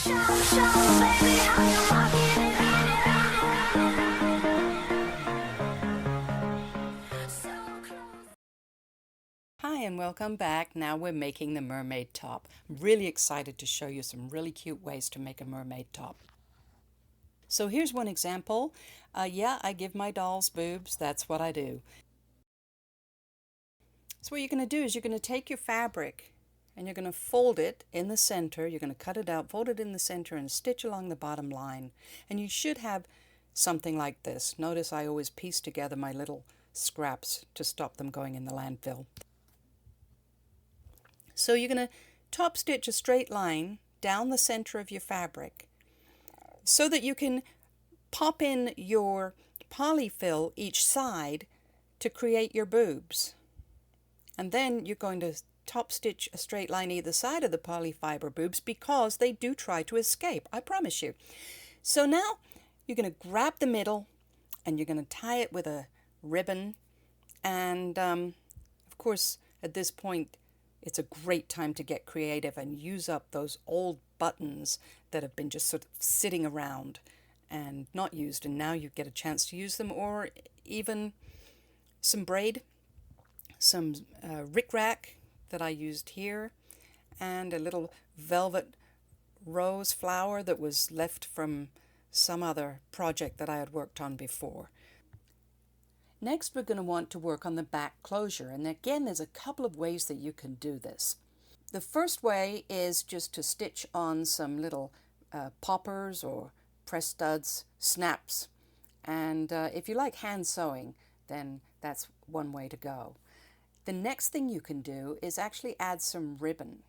Hi and welcome back. Now we're making the mermaid top. I'm really excited to show you some really cute ways to make a mermaid top. So here's one example. Yeah, I give my dolls boobs. That's what I do. So what you're going to do is you're going to take your fabric and you're going to fold it in the center. You're going to cut it out, fold it in the center, and stitch along the bottom line. And you should have something like this. Notice I always piece together my little scraps to stop them going in the landfill. So you're going to top stitch a straight line down the center of your fabric so that you can pop in your polyfill each side to create your boobs. And then you're going to top stitch a straight line either side of the polyfiber boobs because they do try to escape, I promise you. So now you're going to grab the middle and you're going to tie it with a ribbon. And of course, at this point, it's a great time to get creative and use up those old buttons that have been just sort of sitting around and not used, and now you get a chance to use them, or even some braid, some rickrack that I used here, and a little velvet rose flower that was left from some other project that I had worked on before. Next, we're going to want to work on the back closure, and again there's a couple of ways that you can do this. The first way is just to stitch on some little poppers or press studs, snaps, and if you like hand sewing, then that's one way to go. The next thing you can do is actually add some ribbon.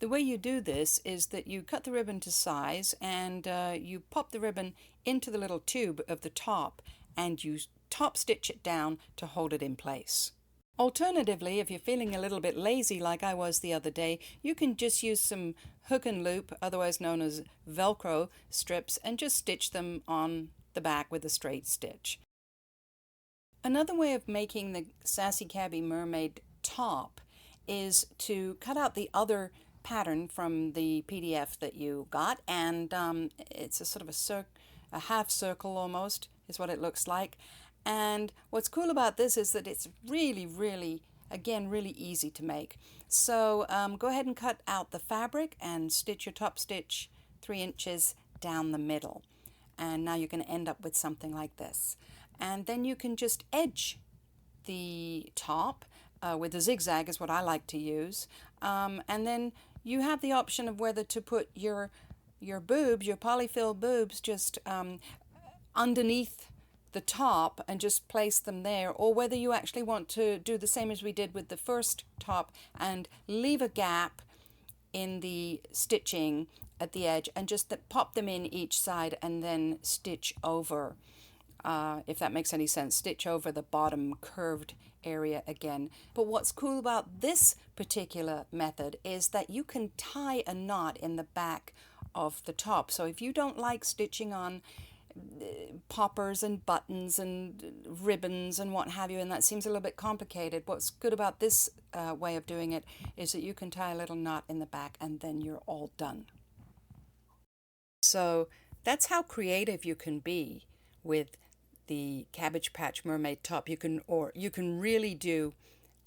The way you do this is that you cut the ribbon to size and you pop the ribbon into the little tube of the top and you top stitch it down to hold it in place. Alternatively, if you're feeling a little bit lazy like I was the other day, you can just use some hook and loop, otherwise known as Velcro strips, and just stitch them on the back with a straight stitch. Another way of making the Sassy Cabby Mermaid top is to cut out the other pattern from the PDF that you got, and it's a sort of a half circle almost is what it looks like. And what's cool about this is that it's really, again, really easy to make. So go ahead and cut out the fabric and stitch your top stitch 3 inches down the middle. And now you're going to end up with something like this. And then you can just edge the top with a zigzag is what I like to use. And then you have the option of whether to put your boobs, your polyfill boobs, just underneath the top and just place them there, or whether you actually want to do the same as we did with the first top and leave a gap in the stitching at the edge and just pop them in each side and then stitch over, if that makes any sense, stitch over the bottom curved area again. But what's cool about this particular method is that you can tie a knot in the back of the top. So if you don't like stitching on poppers and buttons and ribbons and what have you, and that seems a little bit complicated, what's good about this way of doing it is that you can tie a little knot in the back and then you're all done. So that's how creative you can be with the Cabbage Patch Mermaid top. You can really do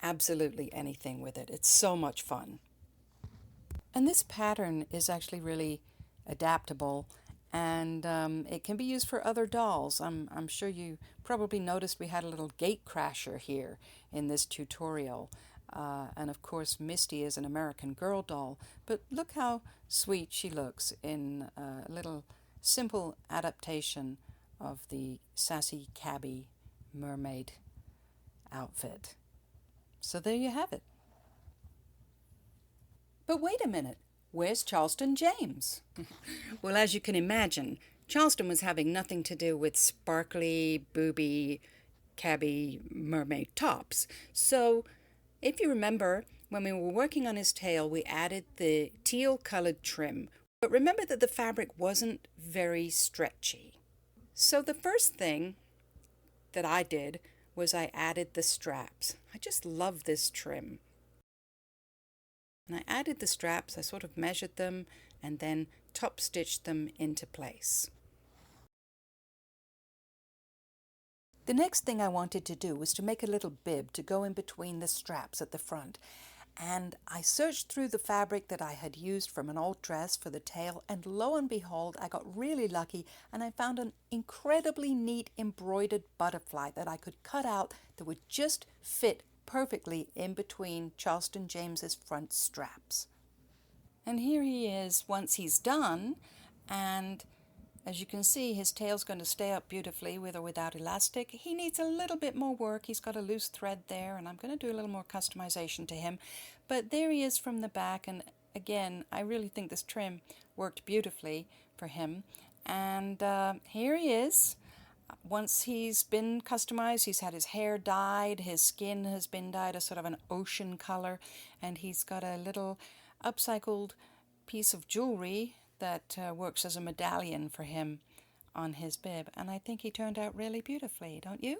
absolutely anything with it. It's so much fun. And this pattern is actually really adaptable, and it can be used for other dolls. I'm sure you probably noticed we had a little gate crasher here in this tutorial. And of course Misty is an American Girl doll, but look how sweet she looks in a little simple adaptation of the Sassy Cabby Mermaid outfit. So there you have it. But wait a minute. Where's Charleston James? Well, as you can imagine, Charleston was having nothing to do with sparkly, booby, cabby mermaid tops. So, if you remember, when we were working on his tail, we added the teal-colored trim. But remember that the fabric wasn't very stretchy. So the first thing that I did was I added the straps. I just love this trim. And I added the straps, I sort of measured them and then top stitch them into place. The next thing I wanted to do was to make a little bib to go in between the straps at the front. And I searched through the fabric that I had used from an old dress for the tail, and lo and behold, I got really lucky and I found an incredibly neat embroidered butterfly that I could cut out that would just fit perfectly in between Charleston James's front straps. And here he is once he's done, and as you can see, his tail's going to stay up beautifully with or without elastic. He needs a little bit more work. He's got a loose thread there, and I'm going to do a little more customization to him. But there he is from the back, and again, I really think this trim worked beautifully for him. And here he is. Once he's been customized, he's had his hair dyed, his skin has been dyed a sort of an ocean color, and he's got a little upcycled piece of jewelry that works as a medallion for him on his bib. And I think he turned out really beautifully, don't you?